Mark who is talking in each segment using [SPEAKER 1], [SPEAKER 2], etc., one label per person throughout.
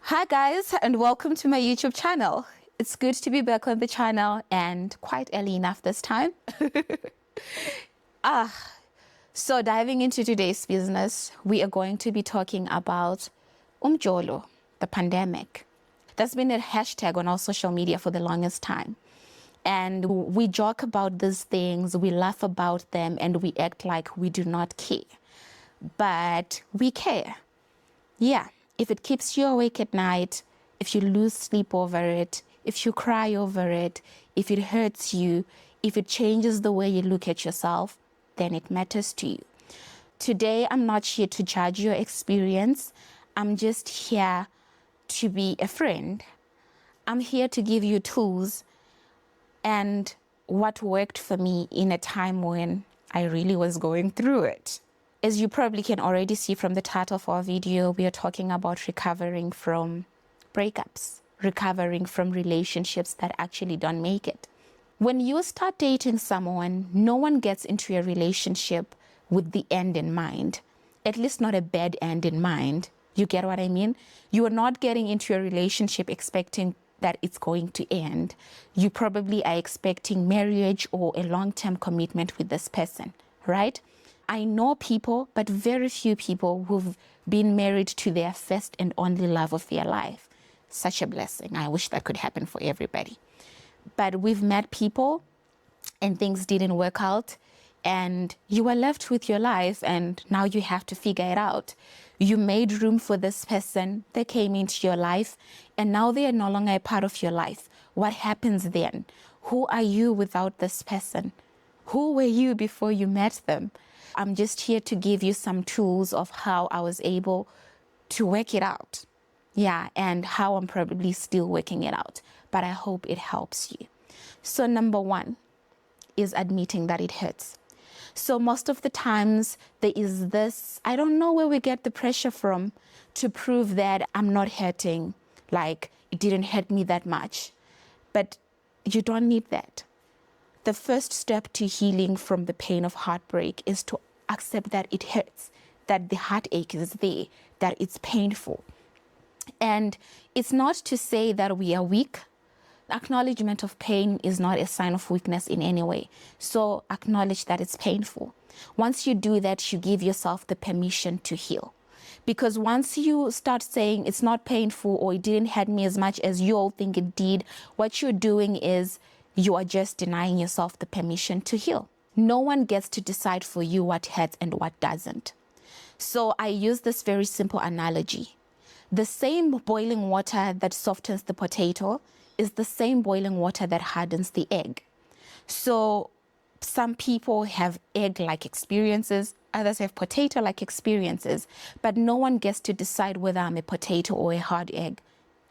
[SPEAKER 1] Hi guys, and welcome to my YouTube channel. It's good to be back on the channel and quite early enough this time. So diving into today's business, we are going to be talking about umjolo, the pandemic. That's been a hashtag on our social media for the longest time. And we joke about these things, we laugh about them, and we act like we do not care. But we care. Yeah, if it keeps you awake at night, if you lose sleep over it, if you cry over it, if it hurts you, if it changes the way you look at yourself, then it matters to you. Today, I'm not here to judge your experience. I'm just here to be a friend. I'm here to give you tools and what worked for me in a time when I really was going through it. As you probably can already see from the title of our video, we are talking about recovering from breakups, recovering from relationships that actually don't make it. When you start dating someone, no one gets into a relationship with the end in mind, at least not a bad end in mind. You get what I mean? You are not getting into a relationship expecting that it's going to end. You probably are expecting marriage or a long-term commitment with this person, right? I know people, but very few people who've been married to their first and only love of their life. Such a blessing. I wish that could happen for everybody. But we've met people and things didn't work out and you were left with your life and now you have to figure it out. You made room for this person, they came into your life and now they are no longer a part of your life. What happens then? Who are you without this person? Who were you before you met them? I'm just here to give you some tools of how I was able to work it out. Yeah, and how I'm probably still working it out. But I hope it helps you. So number one is admitting that it hurts. So most of the times there is this, I don't know where we get the pressure from to prove that I'm not hurting, like it didn't hurt me that much. But you don't need that. The first step to healing from the pain of heartbreak is to accept that it hurts, that the heartache is there, that it's painful. And it's not to say that we are weak. Acknowledgement of pain is not a sign of weakness in any way. So acknowledge that it's painful. Once you do that, you give yourself the permission to heal. Because once you start saying it's not painful or it didn't hurt me as much as you all think it did, what you're doing is you are just denying yourself the permission to heal. No one gets to decide for you what hurts and what doesn't. So I use this very simple analogy. The same boiling water that softens the potato is the same boiling water that hardens the egg. So some people have egg-like experiences, others have potato-like experiences, but no one gets to decide whether I'm a potato or a hard egg.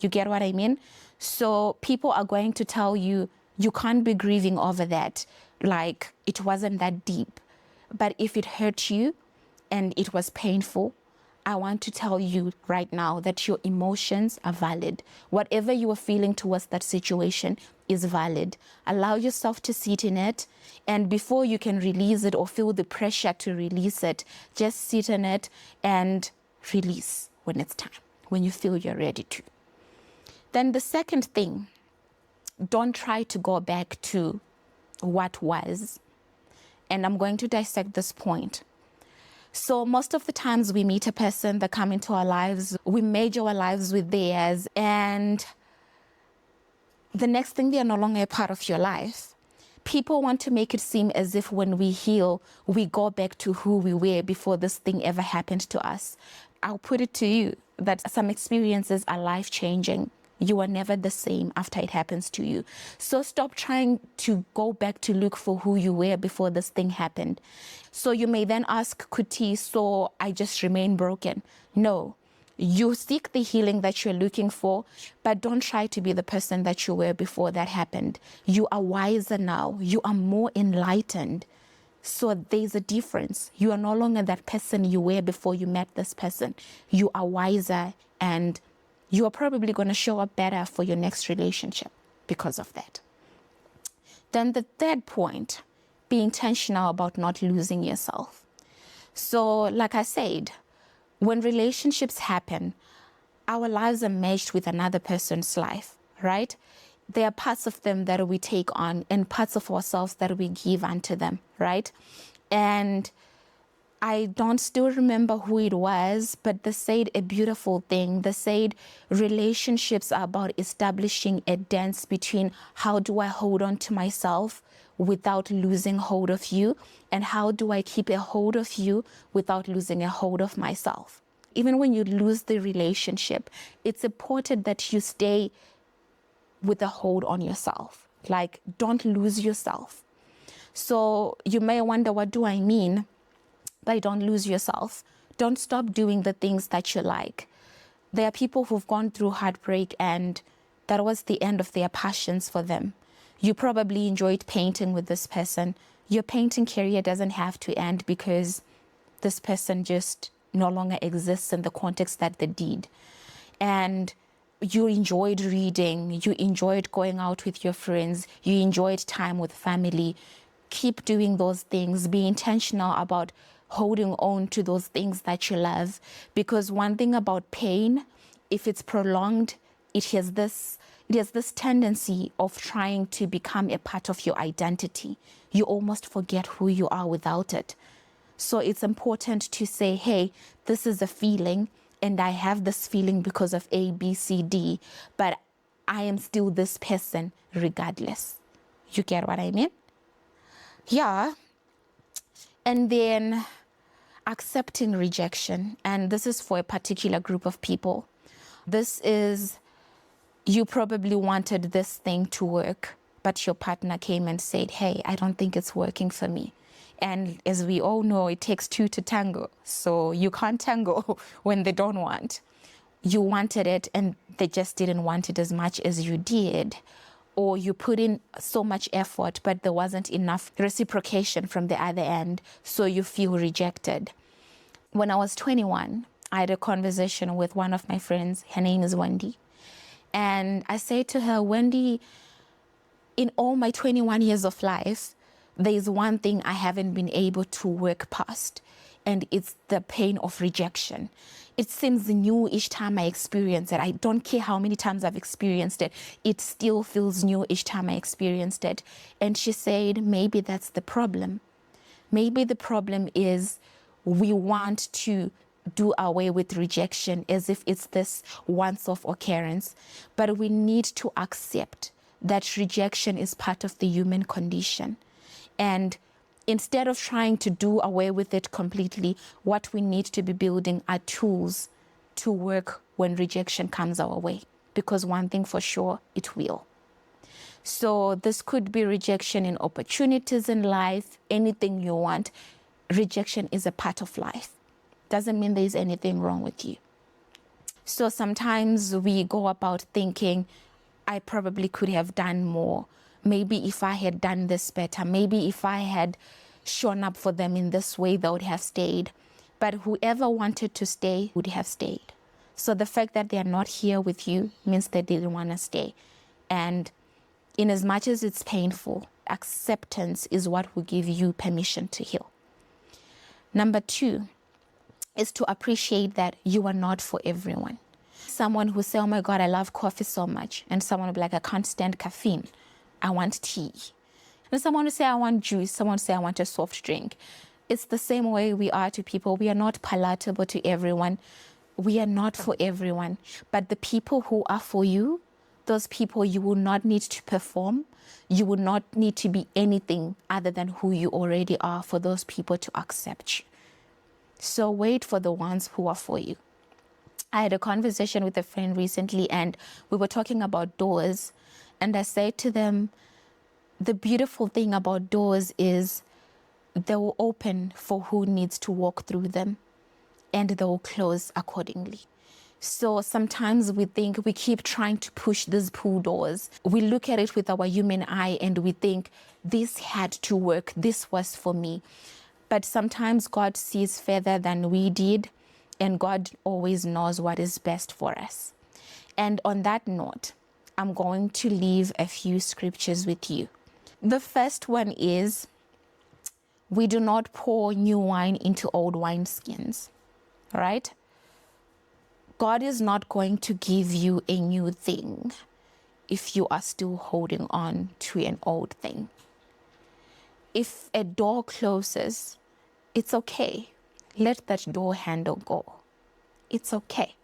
[SPEAKER 1] You get what I mean? So people are going to tell you, you can't be grieving over that, like it wasn't that deep. But if it hurt you and it was painful, I want to tell you right now that your emotions are valid. Whatever you are feeling towards that situation is valid. Allow yourself to sit in it, and before you can release it or feel the pressure to release it, just sit in it and release when it's time, when you feel you're ready to. Then the second thing, don't try to go back to what was. And I'm going to dissect this point. So most of the times we meet a person that come into our lives, we merge our lives with theirs, and the next thing they are no longer a part of your life. People want to make it seem as if when we heal, we go back to who we were before this thing ever happened to us. I'll put it to you that some experiences are life-changing. You are never the same after it happens to you. So stop trying to go back to look for who you were before this thing happened. So you may then ask, Kuti, so I just remain broken? No. You seek the healing that you're looking for, but don't try to be the person that you were before that happened. You are wiser now. You are more enlightened. So there's a difference. You are no longer that person you were before you met this person. You are wiser, and you are probably going to show up better for your next relationship because of that. Then the third point, be intentional about not losing yourself. So like I said, when relationships happen, our lives are meshed with another person's life, right? There are parts of them that we take on and parts of ourselves that we give unto them, right? And I don't still remember who it was, but they said a beautiful thing. They said relationships are about establishing a dance between how do I hold on to myself without losing hold of you, and how do I keep a hold of you without losing a hold of myself. Even when you lose the relationship, it's important that you stay with a hold on yourself. Like, don't lose yourself. So you may wonder, what do I mean? But don't lose yourself. Don't stop doing the things that you like. There are people who've gone through heartbreak and that was the end of their passions for them. You probably enjoyed painting with this person. Your painting career doesn't have to end because this person just no longer exists in the context that they did. And you enjoyed reading, you enjoyed going out with your friends, you enjoyed time with family. Keep doing those things. Be intentional about holding on to those things that you love. Because one thing about pain, if it's prolonged, it has this tendency of trying to become a part of your identity. You almost forget who you are without it. So it's important to say, hey, this is a feeling, and I have this feeling because of A, B, C, D, but I am still this person regardless. You get what I mean? Yeah. And then accepting rejection. And this is for a particular group of people. This is, you probably wanted this thing to work, but your partner came and said, hey, I don't think it's working for me. And as we all know, it takes two to tango. So you can't tango when they don't want. You wanted it and they just didn't want it as much as you did. Or you put in so much effort, but there wasn't enough reciprocation from the other end, so you feel rejected. When I was 21, I had a conversation with one of my friends. Her name is Wendy. And I said to her, Wendy, in all my 21 years of life, there is one thing I haven't been able to work past, and it's the pain of rejection. It seems new each time I experience it. I don't care how many times I've experienced it. It still feels new each time I experienced it. And she said, maybe that's the problem. Maybe the problem is we want to do away with rejection as if it's this once-off occurrence. But we need to accept that rejection is part of the human condition. And instead of trying to do away with it completely, what we need to be building are tools to work when rejection comes our way. Because one thing for sure, it will. So this could be rejection in opportunities in life, anything you want. Rejection is a part of life. Doesn't mean there's anything wrong with you. So sometimes we go about thinking, I probably could have done more. Maybe if I had done this better, maybe if I had shown up for them in this way, they would have stayed. But whoever wanted to stay would have stayed. So the fact that they are not here with you means they didn't want to stay. And in as much as it's painful, acceptance is what will give you permission to heal. Number 2 is to appreciate that you are not for everyone. Someone who say, oh my God, I love coffee so much. And someone will be like, I can't stand caffeine. I want tea. And someone will say, I want juice. Someone will say, I want a soft drink. It's the same way we are to people. We are not palatable to everyone. We are not for everyone. But the people who are for you, those people you will not need to perform. You will not need to be anything other than who you already are for those people to accept you. So wait for the ones who are for you. I had a conversation with a friend recently and we were talking about doors. And I said to them, the beautiful thing about doors is they will open for who needs to walk through them and they will close accordingly. So sometimes we think we keep trying to push these pull doors. We look at it with our human eye and we think this had to work. This was for me. But sometimes God sees further than we did, and God always knows what is best for us. And on that note, I'm going to leave a few scriptures with you. The first one is, we do not pour new wine into old wineskins, right? God is not going to give you a new thing if you are still holding on to an old thing. If a door closes, it's okay. Let that door handle go. It's okay.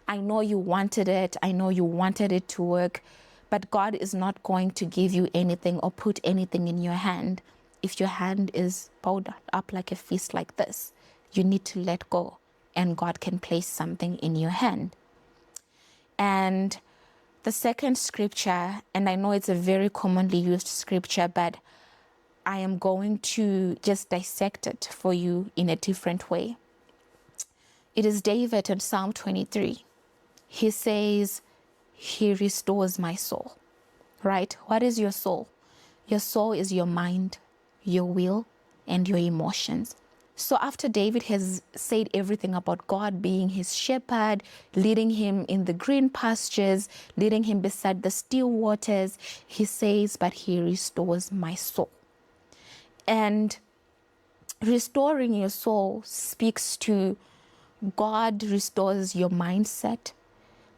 [SPEAKER 1] I know you wanted it. I know you wanted it to work, but God is not going to give you anything or put anything in your hand if your hand is bowed up like a fist like this. You need to let go, and God can place something in your hand. And the second scripture, and I know it's a very commonly used scripture, but I am going to just dissect it for you in a different way. It is David in Psalm 23. He says, He restores my soul, right? What is your soul? Your soul is your mind, your will, and your emotions. So after David has said everything about God being his shepherd, leading him in the green pastures, leading him beside the still waters, he says, but he restores my soul. And restoring your soul speaks to God restores your mindset.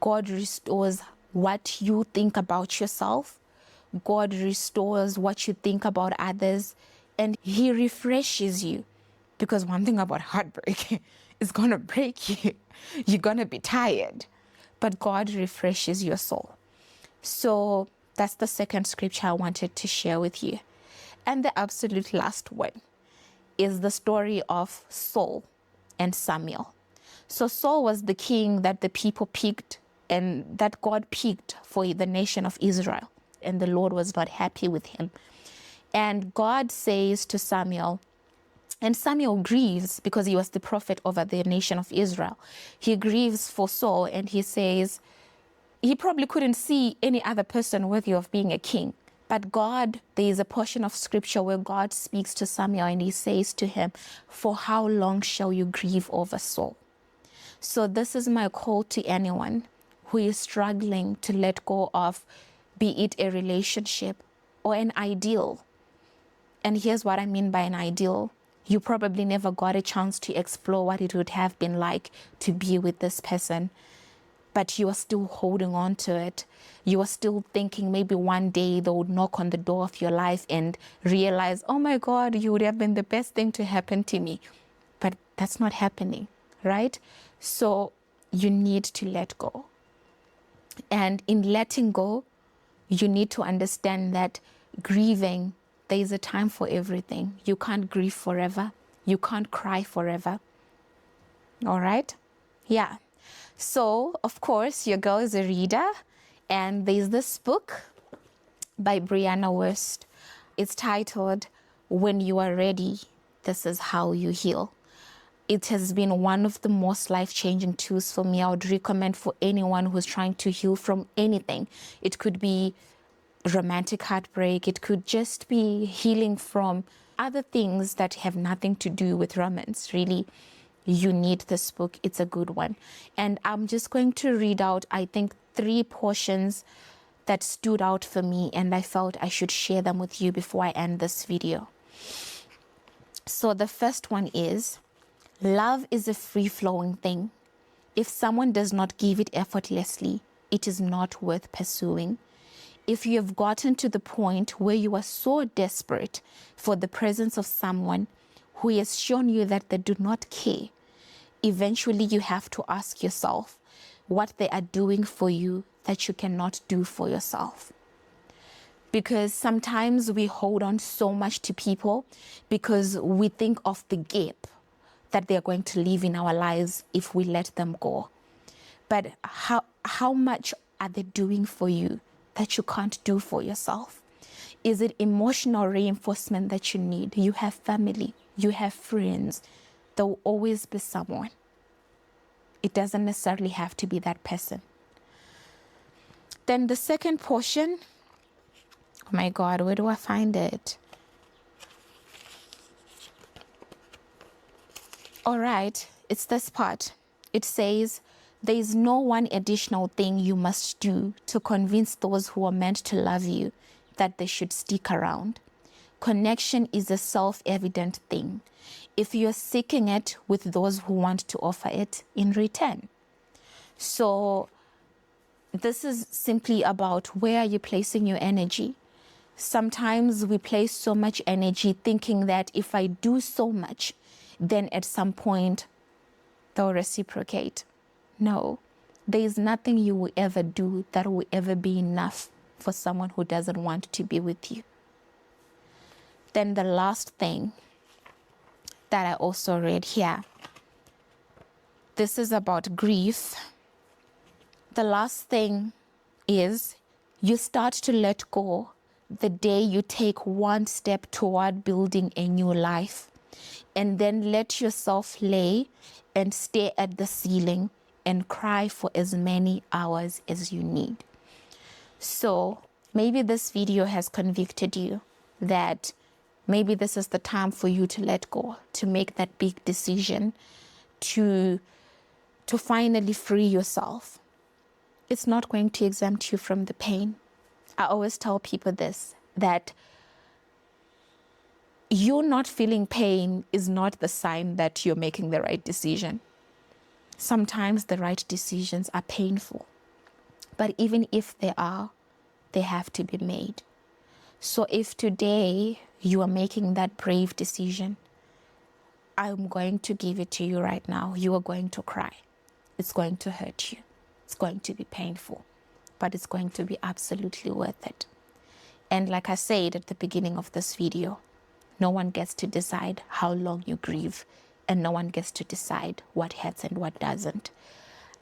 [SPEAKER 1] God restores what you think about yourself. God restores what you think about others. And he refreshes you. Because one thing about heartbreak is going to break you. You're going to be tired. But God refreshes your soul. So that's the second scripture I wanted to share with you. And the absolute last one is the story of Saul and Samuel. So Saul was the king that the people picked and that God picked for the nation of Israel. And the Lord was not happy with him. And God says to Samuel, and Samuel grieves because he was the prophet over the nation of Israel. He grieves for Saul, and he says he probably couldn't see any other person worthy of being a king. But God, there is a portion of scripture where God speaks to Samuel and he says to him, for how long shall you grieve over Saul? So this is my call to anyone who is struggling to let go of, be it a relationship or an ideal. And here's what I mean by an ideal. You probably never got a chance to explore what it would have been like to be with this person, but you are still holding on to it. You are still thinking maybe one day they would knock on the door of your life and realize, oh my God, you would have been the best thing to happen to me. But that's not happening, right? So you need to let go. And in letting go, you need to understand that grieving, there is a time for everything. You can't grieve forever. You can't cry forever. All right? Yeah. So, of course, your girl is a reader. And there's this book by Brianna Wiest. It's titled, When You Are Ready, This Is How You Heal. It has been one of the most life-changing tools for me. I would recommend for anyone who's trying to heal from anything. It could be romantic heartbreak. It could just be healing from other things that have nothing to do with romance. Really, you need this book. It's a good one. And I'm just going to read out, I think, 3 portions that stood out for me, and I felt I should share them with you before I end this video. So the first one is, love is a free-flowing thing. If someone does not give it effortlessly, it is not worth pursuing. If you have gotten to the point where you are so desperate for the presence of someone who has shown you that they do not care, eventually you have to ask yourself what they are doing for you that you cannot do for yourself. Because sometimes we hold on so much to people because we think of the gap that they're going to leave in our lives if we let them go. But how much are they doing for you that you can't do for yourself? Is it emotional reinforcement that you need? You have family, you have friends. There will always be someone. It doesn't necessarily have to be that person. Then the second portion, oh my God, where do I find it? All right, it's this part. It says, there is no one additional thing you must do to convince those who are meant to love you that they should stick around. Connection is a self-evident thing if you're seeking it with those who want to offer it in return. So this is simply about where are you placing your energy. Sometimes we place so much energy thinking that if I do so much, then at some point they'll reciprocate. No, there is nothing you will ever do that will ever be enough for someone who doesn't want to be with you. Then the last thing that I also read here, this is about grief. The last thing is you start to let go the day you take one step toward building a new life, and then let yourself lay and stare at the ceiling and cry for as many hours as you need. So maybe this video has convicted you that maybe this is the time for you to let go, to make that big decision, to finally free yourself. It's not going to exempt you from the pain. I always tell people this, that you not feeling pain is not the sign that you're making the right decision. Sometimes the right decisions are painful, but even if they are, they have to be made. So if today you are making that brave decision, I'm going to give it to you right now. You are going to cry. It's going to hurt you. It's going to be painful, but it's going to be absolutely worth it. And like I said at the beginning of this video, no one gets to decide how long you grieve, and no one gets to decide what hurts and what doesn't.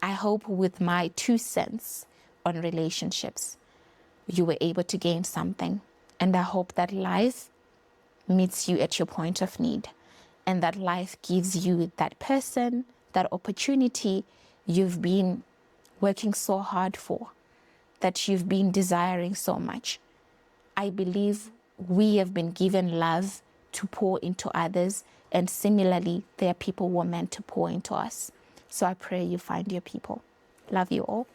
[SPEAKER 1] I hope with my 2 cents on relationships, you were able to gain something. And I hope that life meets you at your point of need, and that life gives you that person, that opportunity you've been working so hard for, that you've been desiring so much. I believe we have been given love to pour into others, and similarly, there are people who are meant to pour into us. So I pray you find your people. Love you all.